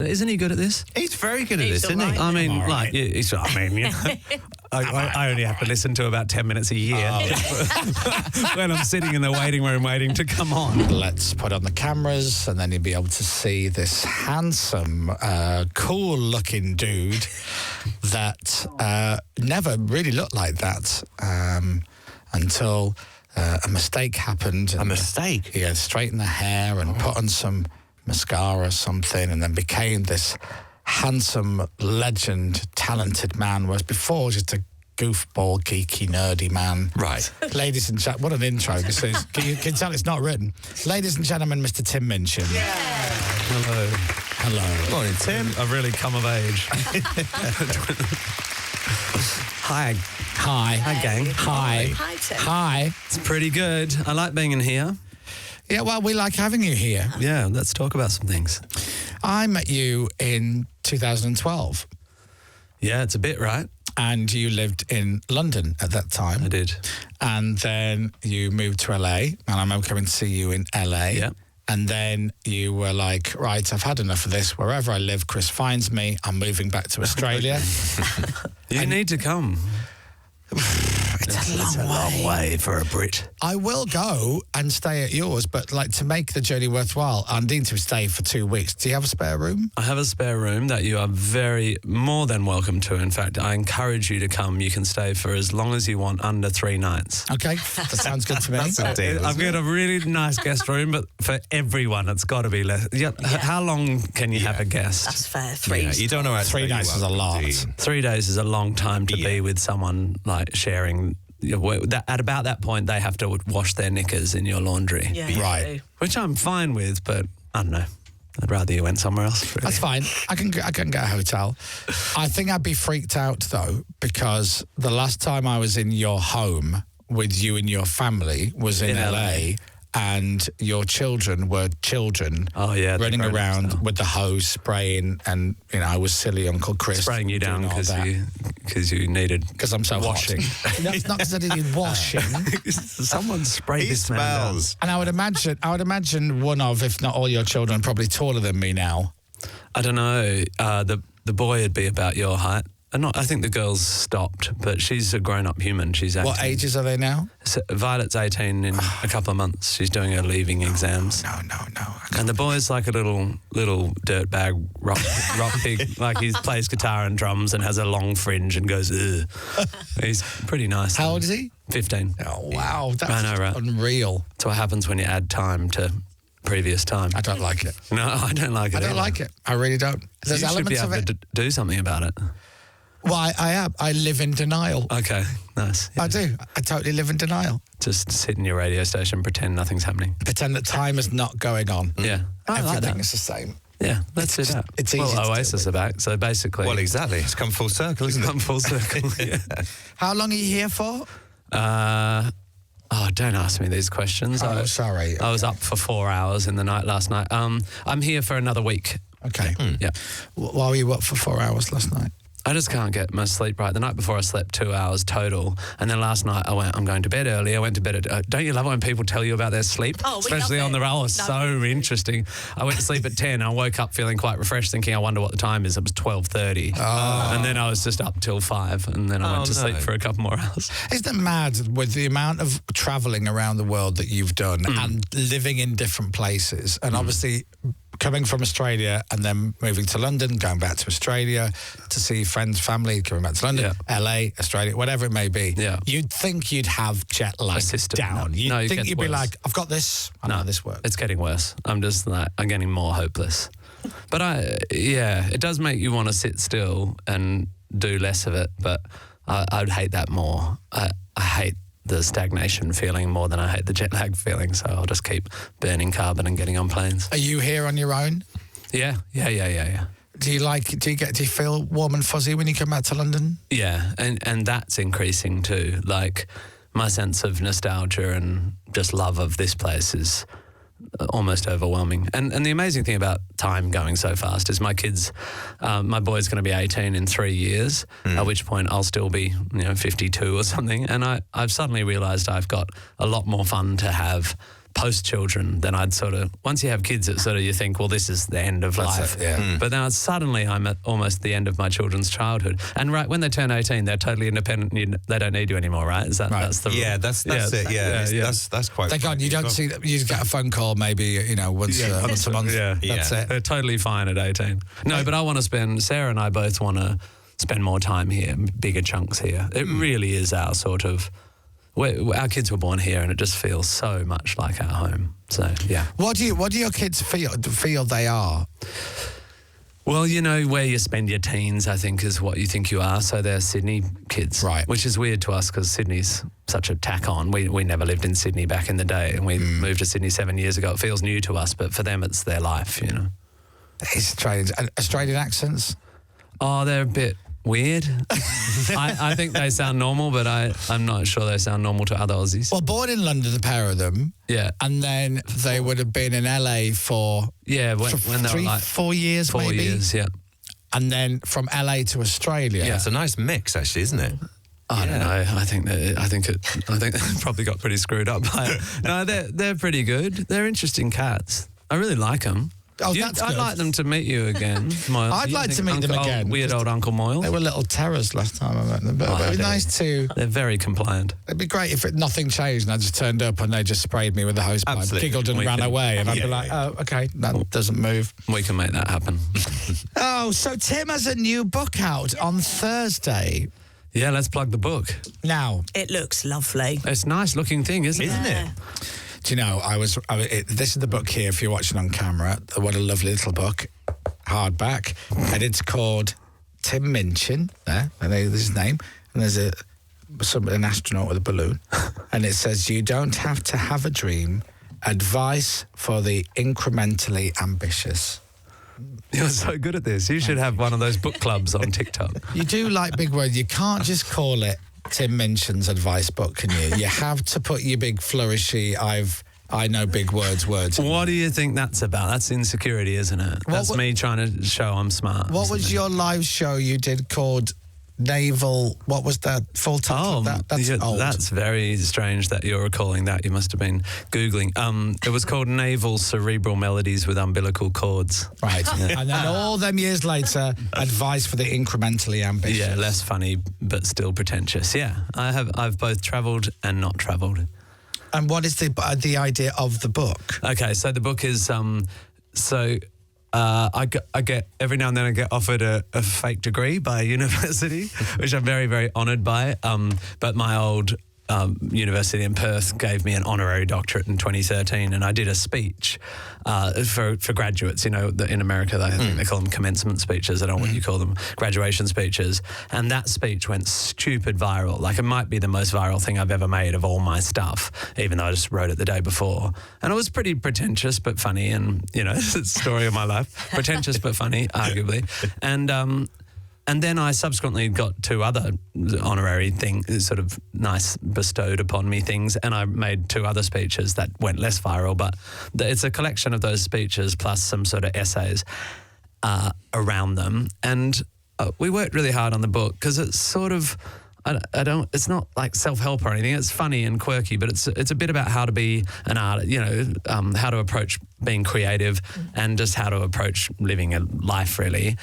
isn't he good at this? He's very good at He's this, isn't he? all right. I mean, All right. I only have to listen to about 10 minutes a year when I'm sitting in the waiting room waiting to come on. Let's put on the cameras and then you'll be able to see this handsome, cool-looking dude that never really looked like that until a mistake happened. A mistake? He had straightened the hair and put on some mascara or something and then became this handsome, legend, talented man, whereas before just a goofball, geeky, nerdy man. Right. Ladies and gentlemen, what an intro this is. Can you tell it's not written? Ladies and gentlemen, Mr. Tim Minchin. Hello. Hello. Morning, Tim. I've really come of age. Hi. Hi. Hi, gang. Hi. Hi, Tim. Hi. It's pretty good. I like being in here. Yeah, well, we like having you here. Yeah, let's talk about some things. I met you in 2012, Yeah, it's a bit, right? and you lived in London at that time. I did. And then you moved to LA, and I remember coming to see you in LA. Yeah. And then you were like, right, I've had enough of this. Wherever I live, Chris finds me. I'm moving back to Australia. You need to come. It's a long way for a Brit. I will go and stay at yours, but like to make the journey worthwhile, I need to stay for 2 weeks. Do you have a spare room? I have a spare room that you are more than welcome to. In fact, I encourage you to come. You can stay for as long as you want, under 3 nights. Okay, that sounds good to me. I've got a really nice guest room, but for everyone, it's got to be less. Yeah. How long can you have a guest? That's fair. 3. Yeah, you don't know how to 3 say nights you're is a welcome, lot. do you? 3 days is a long time to be with someone, like sharing. At about that point, they have to wash their knickers in your laundry. Yeah, you Right. do. Which I'm fine with, but I don't know. I'd rather you went somewhere else. Really. That's fine. I can get a hotel. I think I'd be freaked out though, because the last time I was in your home with you and your family was in LA. And your children were children Oh, yeah, they're running grown-ups around now. with the hose spraying, and I was silly Uncle Chris Spraying you down because you needed because I'm so washing. hot. No, it's not because I didn't washing. Someone sprayed He this man down. smells. And I would imagine one of, if not all your children, probably taller than me now. I don't know. The boy would be about your height. I think the girl's stopped, but she's a grown-up human. She's 18. What ages are they now? So Violet's 18 in a couple of months. She's doing her leaving exams. No. And the boy's like a little dirtbag rock pig. Like he plays guitar and drums and has a long fringe and goes, ugh. He's pretty nice. How old is he? 15. Oh, wow. That's I know, right? unreal. That's what happens when you add time to previous time. I don't like it. No, I don't like it. I don't either. like it. I really don't. There's You should be elements able of it. to do something about it. Well, I am. I live in denial. Okay, nice. Yeah. I do. I totally live in denial. Just sit in your radio station, pretend nothing's happening. Pretend that time is not going on. Yeah, I like Everything that. is the same. Yeah, let's do that. it's easy to Well, deal Oasis are back, so basically... Well, exactly. It's come full circle, isn't come it? full circle, yeah. How long are you here for? Don't ask me these questions. Oh, sorry. I was up for 4 hours in the night last night. I'm here for another week. Okay. Yeah. Why were you up for 4 hours last night? I just can't get my sleep right. The night before I slept 2 hours total. And then last night I'm going to bed early. I went to bed at... don't you love it when people tell you about their sleep? Oh, we Especially love on the it. roll. It's so interesting. I went to sleep at 10. I woke up feeling quite refreshed, thinking, I wonder what the time is. It was 12:30. Oh. And then I was just up till 5. And then I went to sleep for a couple more hours. Isn't it mad with the amount of travelling around the world that you've done and living in different places? And obviously coming from Australia and then moving to London, going back to Australia to see friends, family, coming back to London, LA, Australia, whatever it may be. Yeah. You'd think you'd have jet lag system. down. No. You'd No, it think gets you'd be worse. like, I've got this. I know how this works. It's getting worse. I'm getting more hopeless. But it does make you want to sit still and do less of it. But I'd hate that more. I hate the stagnation feeling more than I hate the jet lag feeling. So I'll just keep burning carbon and getting on planes. Are you here on your own? Yeah. Do you feel warm and fuzzy when you come back to London? Yeah, and that's increasing too. Like my sense of nostalgia and just love of this place is almost overwhelming. And the amazing thing about time going so fast is my kids, my boy's going to be 18 in 3 years, at which point I'll still be 52 or something. And I've suddenly realised I've got a lot more fun to have post-children, then I'd sort of, once you have kids, it's sort of, you think, well, this is the end of life. But now suddenly I'm at almost the end of my children's childhood. And right when they turn 18, they're totally independent. They don't need you anymore, right? Is that, that's the rule? Yeah, that's it. Yeah, that's quite. Thank God you don't see that. You get a phone call maybe, once a month. Yeah, that's it. They're totally fine at 18. No, but I want to spend, Sarah and I both want to spend more time here, bigger chunks here. It really is our sort of, our kids were born here and it just feels so much like our home. So, yeah. What do your kids feel they are? Well, where you spend your teens, I think, is what you think you are. So they're Sydney kids. Right. Which is weird to us because Sydney's such a tack on. We never lived in Sydney back in the day and we moved to Sydney 7 years ago. It feels new to us, but for them it's their life, It's strange. Australian accents? Oh, they're a bit weird. I think they sound normal, but I'm not sure they sound normal to other Aussies. Well, born in London, the pair of them. Yeah. And then they would have been in LA for when they were like 4 years, 4 maybe? years, yeah. And then from LA to Australia. Yeah, it's a nice mix, actually, isn't it? I don't know. I think they probably got pretty screwed up by it. No, they're pretty good. They're interesting cats. I really like them. Oh, that's good. I'd like them to meet you again, Moyle. I'd like to meet them again. Weird old Uncle Moyle. They were little terrors last time I met them, but it'd be nice to... They're very compliant. It'd be great if nothing changed and I just turned up and they just sprayed me with a hose pipe, giggled and ran away, and I'd be like, oh, okay, that doesn't move. We can make that happen. Oh, so Tim has a new book out on Thursday. Yeah, let's plug the book. Now. It looks lovely. It's a nice looking thing, isn't it? Do you know, this is the book here, if you're watching on camera. What a lovely little book, hardback. And it's called Tim Minchin, and there's his name. And there's an astronaut with a balloon. And it says, you don't have to have a dream. Advice for the incrementally ambitious. You're so good at this. You should have one of those book clubs on TikTok. You do like big words. You can't just call it Tim Minchin's advice book, can you? You have to put your big flourishy, I know big words. What do you think that's about? That's insecurity, isn't it? That's me trying to show I'm smart. What was your live show you did called Naval? What was that full title? That's old. That's very strange that you're recalling that. You must have been Googling. It was called Naval Cerebral Melodies with Umbilical Chords. Right. Yeah. And then all them years later, advice for the incrementally ambitious. Yeah, less funny but still pretentious. Yeah, I've both travelled and not travelled. And what is the idea of the book? Okay, so the book is I get every now and then I get offered a fake degree by a university, which I'm very, very honoured by. But my old university in Perth gave me an honorary doctorate in 2013, and I did a speech for graduates. In America, I think they call them commencement speeches. I don't know what you call them, graduation speeches. And that speech went stupid viral. Like, it might be the most viral thing I've ever made of all my stuff, even though I just wrote it the day before. And it was pretty pretentious but funny, and it's the story of my life. Pretentious but funny, arguably. And then I subsequently got 2 other honorary things, sort of nice bestowed upon me things, and I made 2 other speeches that went less viral, but it's a collection of those speeches plus some sort of essays around them. And we worked really hard on the book because it's sort of, it's not like self-help or anything. It's funny and quirky, but it's a bit about how to be an artist, how to approach being creative and just how to approach living a life, really.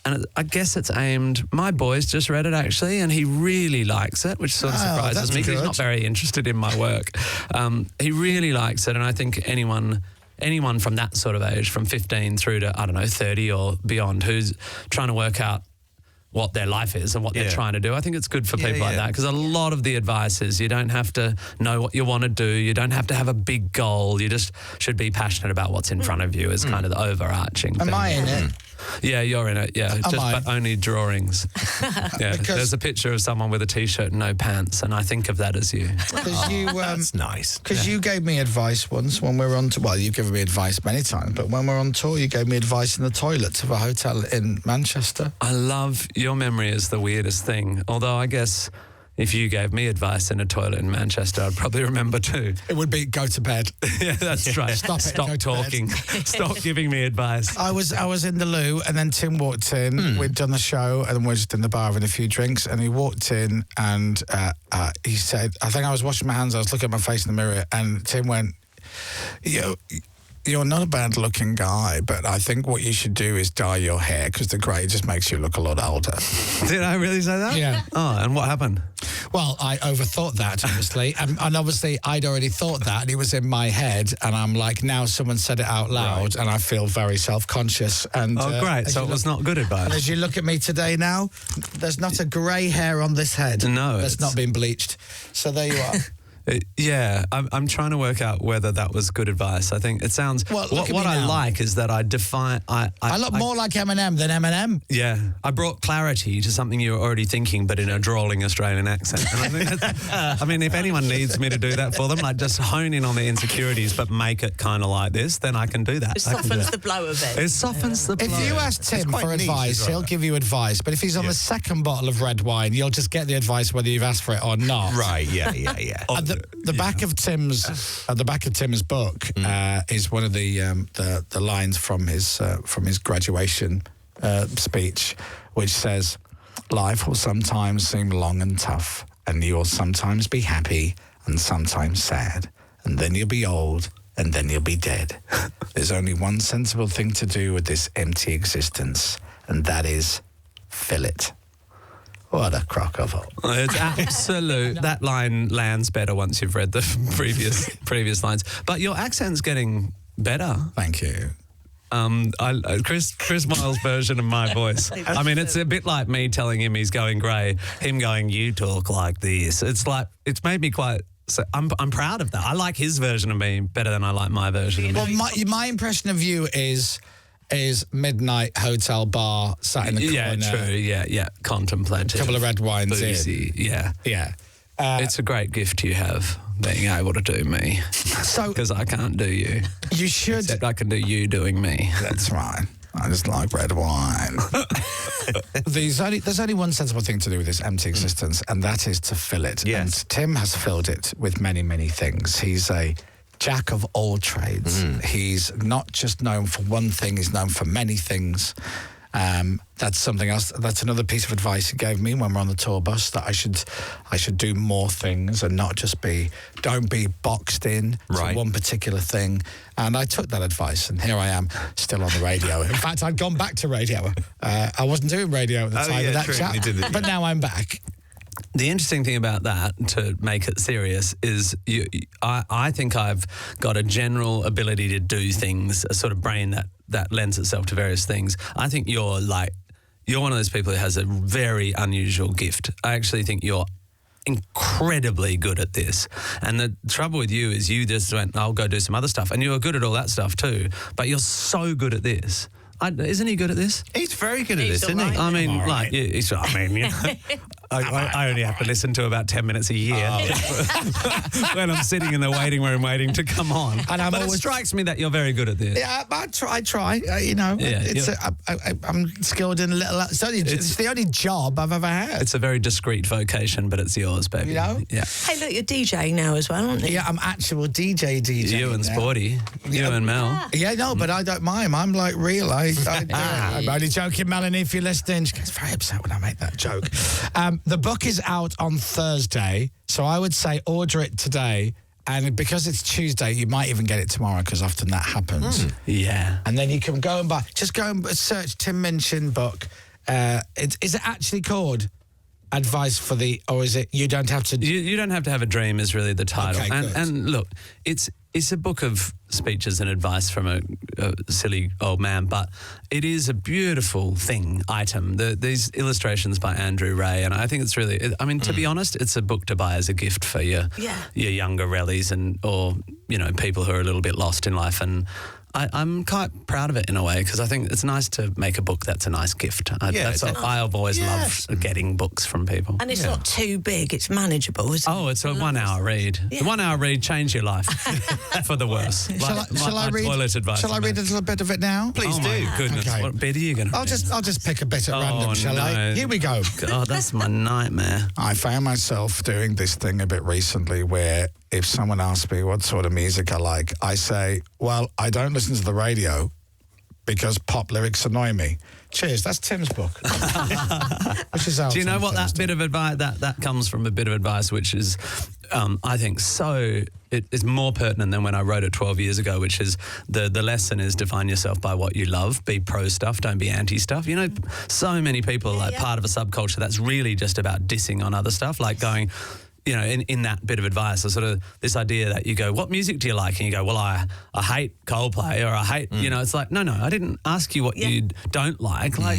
And I guess it's aimed... My boy's just read it, actually, and he really likes it, which sort of surprises me because he's not very interested in my work. He really likes it, and I think anyone from that sort of age, from 15 through to, 30 or beyond, who's trying to work out what their life is and what they're trying to do. I think it's good for people like that, because a lot of the advice is you don't have to know what you want to do. You don't have to have a big goal. You just should be passionate about what's in front of you is kind of the overarching thing. Am I in it? Yeah, you're in it, yeah. But only drawings. Yeah, there's a picture of someone with a T-shirt and no pants, and I think of that as you. That's nice. Because you gave me advice once when we were on tour. Well, you've given me advice many times, but when we were on tour, you gave me advice in the toilets of a hotel in Manchester. I love your memory is the weirdest thing, although I guess... If you gave me advice in a toilet in Manchester, I'd probably remember too. It would be go to bed. Yeah, that's right. Stop talking. Stop giving me advice. I was in the loo, and then Tim walked in. We'd done the show, and we were just in the bar having a few drinks, and he walked in, and he said, I think I was washing my hands, I was looking at my face in the mirror, and Tim went, You're not a bad-looking guy, but I think what you should do is dye your hair because the grey just makes you look a lot older. Did I really say that? Yeah. Oh, and what happened? Well, I overthought that, obviously. and obviously, I'd already thought that, and it was in my head, and I'm like, now someone said it out loud, and I feel very self-conscious. And great. So it was not good advice. As you look at me today now, there's not a grey hair on this head. No. That's not been bleached. So there you are. Yeah, I'm trying to work out whether that was good advice. I think it sounds... Well, what I like is that I define... I look more like Eminem than Eminem. Yeah, I brought clarity to something you were already thinking, but in a drawling Australian accent. And I think that's, I mean, if anyone needs me to do that for them, like just hone in on the insecurities, but make it kind of like this, then I can do that. It softens the blow of it. It softens the blow. If you ask Tim for advice, he'll give you advice. But if he's on the second bottle of red wine, you'll just get the advice whether you've asked for it or not. Right, yeah. The back of Tim's book is one of the lines from his graduation speech, which says, "Life will sometimes seem long and tough, and you will sometimes be happy and sometimes sad, and then you'll be old, and then you'll be dead. There's only one sensible thing to do with this empty existence, and that is fill it." What a crock of hope. It's absolute. That line lands better once you've read the previous lines. But your accent's getting better. Thank you. Chris Moyles' version of my voice. I mean, it's a bit like me telling him he's going grey, him going, "You talk like this." It's like, it's made me quite... So I'm proud of that. I like his version of me better than I like my version of me. Well, my impression of you is midnight hotel bar sat in the corner. Yeah, true. Yeah. Contemplative. A couple of red wines boozy, in. Yeah. It's a great gift you have, being able to do me. Because I can't do you. You should. Except I can do you doing me. That's right. I just like red wine. There's only one sensible thing to do with this empty existence, and that is to fill it. Yes. And Tim has filled it with many, many things. He's a jack of all trades. He's not just known for one thing, he's known for many things. That's something else. That's another piece of advice he gave me when we're on the tour bus, that I should do more things and not just don't be boxed in to one particular thing. And I took that advice, and here I am still on the radio. In fact, I'd gone back to radio. I wasn't doing radio at the time of that chat, but now I'm back. The interesting thing about that, to make it serious, is I think I've got a general ability to do things, a sort of brain that lends itself to various things. I think you're one of those people who has a very unusual gift. I actually think you're incredibly good at this. And the trouble with you is you just went, "I'll go do some other stuff." And you were good at all that stuff too, but you're so good at this. Isn't he good at this? He's very good at this, isn't he? I mean, I only have to listen to about 10 minutes a year when I'm sitting in the waiting room waiting to come on. And it strikes me that you're very good at this. Yeah, I try. I'm skilled in a little. It's the only job I've ever had. It's a very discreet vocation, but it's yours, baby. You know? Yeah. Hey, look, you're DJing now as well, aren't you? Yeah, I'm actual DJ. You and Sporty. You and Mel. Yeah, no, but I don't mind. I'm like real. I'm only joking, Melanie, if you're listening. She gets very upset when I make that joke. The book is out on Thursday, so I would say order it today. And because it's Tuesday, you might even get it tomorrow, because often that happens. Yeah. And then you can go and go and search Tim Minchin book. Is it actually called Advice for the, or is it You Don't Have to... You Don't Have to Have a Dream is really the title. Okay, and look, it's a book of speeches and advice from a silly old man, but it is a beautiful item. These illustrations by Andrew Ray, and I think it's really, to be honest, it's a book to buy as a gift for your younger rallies or people who are a little bit lost in life. And I'm quite proud of it in a way, because I think it's nice to make a book that's a nice gift. I've always loved getting books from people. And it's not too big, it's manageable, isn't it? Oh, it's a 1 hour read. The 1 hour read changed your life for the worse. Shall I read a little bit of it now? Please do. My goodness, okay. What bit are you going to read? I'll just pick a bit at random, shall I? Here we go. God, that's my nightmare. I found myself doing this thing a bit recently where if someone asks me what sort of music I like, I say, well, I don't listen to the radio because pop lyrics annoy me. Cheers. That's Tim's book. Which is out Do you know on what that Thursday. bit of advice that comes from? A bit of advice, which is, I think, it is more pertinent than when I wrote it 12 years ago. Which is the lesson is define yourself by what you love. Be pro stuff, don't be anti stuff. You know, so many people are part of a subculture that's really just about dissing on other stuff, like going. You know, in that bit of advice, or sort of this idea that you go, what music do you like? And you go, well, I hate Coldplay, or I hate, you know, it's like, no, I didn't ask you what you don't like. Like,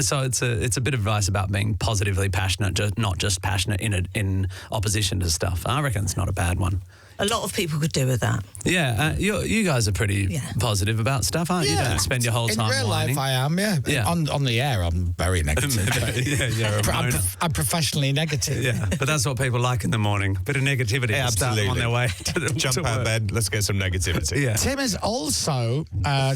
so it's a bit of advice about being positively passionate, not just passionate in opposition to stuff. I reckon it's not a bad one. A lot of people could do with that. Yeah, you guys are pretty positive about stuff, aren't you? You don't spend your whole time in real whining. life, I am. Yeah. On the air, I'm very negative. I'm professionally negative. Yeah, but that's what people like in the morning. Bit of negativity. Yeah, to start absolutely. on their way. Jump out of bed. Let's get some negativity. Yeah. Tim is also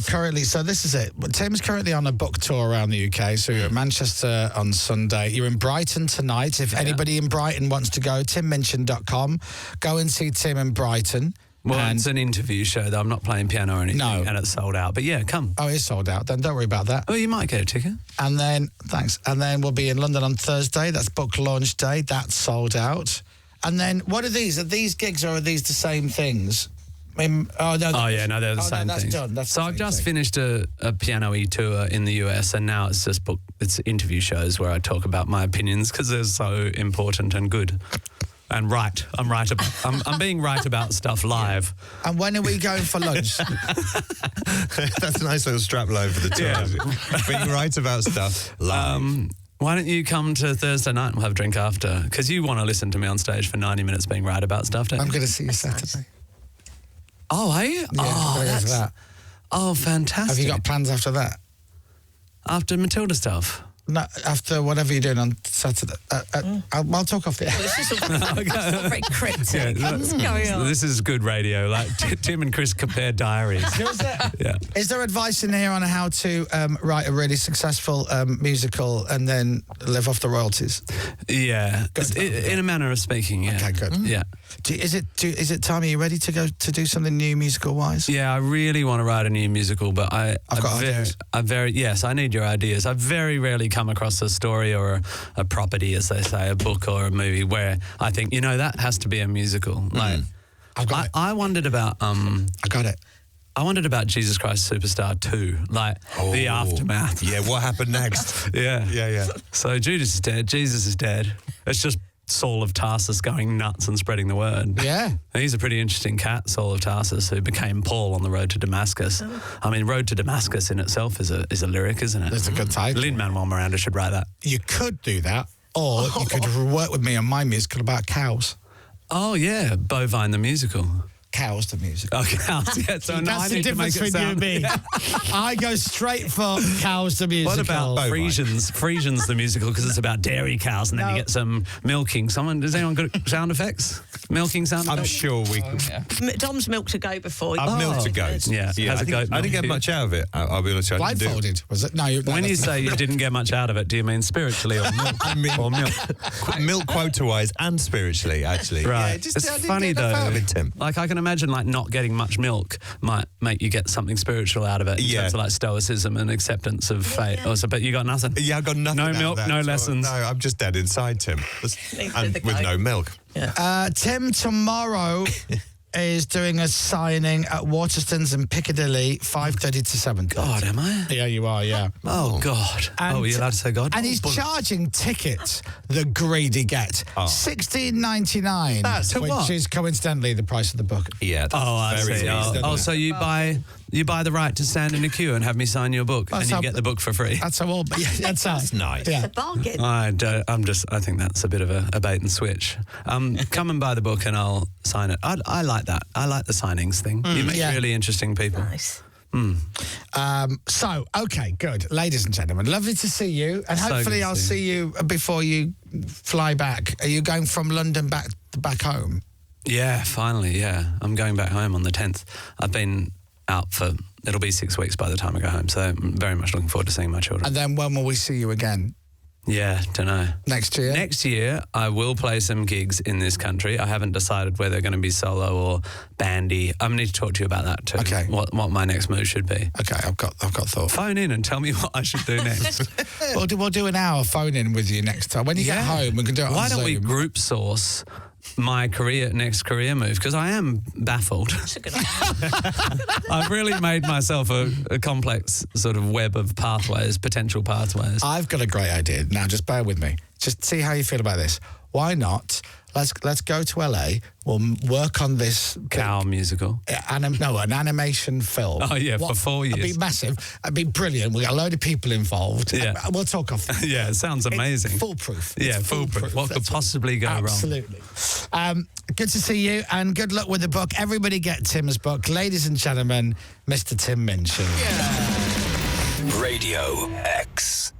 currently, so this is it. Tim's currently on a book tour around the UK. So you're at Manchester on Sunday. You're in Brighton tonight. If anybody in Brighton wants to go, timminchin.com. Go and see Tim in Brighton. Well, it's an interview show, though. I'm not playing piano or anything. No. And it's sold out. But yeah, come. Oh, it's sold out. Then don't worry about that. Oh, you might get a ticket. And then, thanks. And then we'll be in London on Thursday. That's book launch day. That's sold out. And then, what are these? Are these gigs or are these the same things? I mean, they're the same that's things. done. That's so I've just finished a piano-y tour in the US, and now it's just it's interview shows where I talk about my opinions because they're so important and good. And right. I'm being right about stuff live. And when are we going for lunch? That's a nice little strap line for the tour. Yeah. Being right about stuff live. Why don't you come to Thursday night and we'll have a drink after? Because you want to listen to me on stage for 90 minutes being right about stuff, don't you? I'm going to see you Saturday. Oh, are you? Yeah, that. Oh, fantastic. Have you got plans after that? After Matilda stuff? No, after whatever you're doing on Saturday. I'll talk off the air. This is all very cryptic. What's going on? This is good radio. Like Tim and Chris compare diaries. Is there advice in here on how to write a really successful musical and then live off the royalties? Yeah, in a manner of speaking. Yeah. Okay, good. Yeah. Is it time? Are you ready to go to do something new musical wise? Yeah, I really want to write a new musical, but I've got ideas. Yes, I need your ideas. I very rarely come across a story or a property, as they say, a book or a movie where I think, that has to be a musical. Like, I wondered about. I got it. I wondered about Jesus Christ Superstar 2, like the aftermath. Yeah, what happened next? Yeah. So Judas is dead. Jesus is dead. It's just Saul of Tarsus going nuts and spreading the word. Yeah. He's a pretty interesting cat, Saul of Tarsus, who became Paul on the road to Damascus. I mean, Road to Damascus in itself is a lyric, isn't it? That's a good title. Lin-Manuel Miranda should write that. You could do that, or you could work with me on my musical about cows. Oh, yeah, Bovine the musical. Cows the musical. Oh, cows, yeah. So now I That's the need to make difference it between you sound... and me. I go straight for Cows the musical. What about Frisians? Frisians the musical, because it's about dairy cows, and then you get some milking. Does anyone got sound effects? Milking sound effects? I'm sure we could. Dom's milked a goat before. I've milked a goat. Yeah. I didn't get much out of it. I'll be honest. Blindfolded, was it? No. When you say you didn't get much out of it, do you mean spiritually or milk? Or milk? Milk quota-wise and spiritually, actually. Right. Yeah, it's funny though. Tim. Like I can imagine, like not getting much milk might make you get something spiritual out of it. In terms of like stoicism and acceptance of fate. Also, but you got nothing. Yeah, I got nothing. No out milk, of that. no lessons. No, I'm just dead inside, Tim, and with no milk. Yeah. Tim tomorrow is doing a signing at Waterstones in Piccadilly, 5:30 to 7. God, am I? Yeah, you are. Yeah. Oh God. And, are you allowed to say God? And he's charging tickets. The greedy get $16.99. That's to which what? is coincidentally the price of the book. Yeah. That's I very see. reasonable. So you buy the right to stand in a queue and have me sign your book, and you get the book for free. That's how all. That's nice. Yeah. It's a bargain. I think that's a bit of a bait and switch. Come and buy the book and I'll sign it. I like that. I like the signings thing. You make really interesting people. Nice. Okay, good. Ladies and gentlemen, lovely to see you. And So hopefully good to I'll see see you before you fly back. Are you going from London back home? Yeah, finally, yeah. I'm going back home on the 10th. I've been out it'll be 6 weeks by the time I go home, so I'm very much looking forward to seeing my children. And then when will we see you again? Yeah, don't know. Next year? Next year, I will play some gigs in this country. I haven't decided whether they're going to be solo or bandy. I need to talk to you about that too. Okay. What my next move should be. Okay, I've got thoughts. Phone in and tell me what I should do next. We'll do an hour phone in with you next time. When you get home, we can do it on Why don't we Zoom. group source my next career move? Because I am baffled. That's a good idea. I've really made myself a complex sort of web of potential pathways. I've got a great idea. Now, just bear with me. Just see how you feel about this. Why not? Let's go to LA. We'll work on this Cow musical. an animation film. Oh, yeah, for 4 years. It'd be massive. It'd be brilliant. We got a load of people involved. Yeah. We'll talk off. Yeah, it sounds amazing. It's foolproof. Yeah, It's foolproof. What could possibly go wrong? Absolutely. Good to see you, and good luck with the book. Everybody get Tim's book. Ladies and gentlemen, Mr. Tim Minchin. Radio X.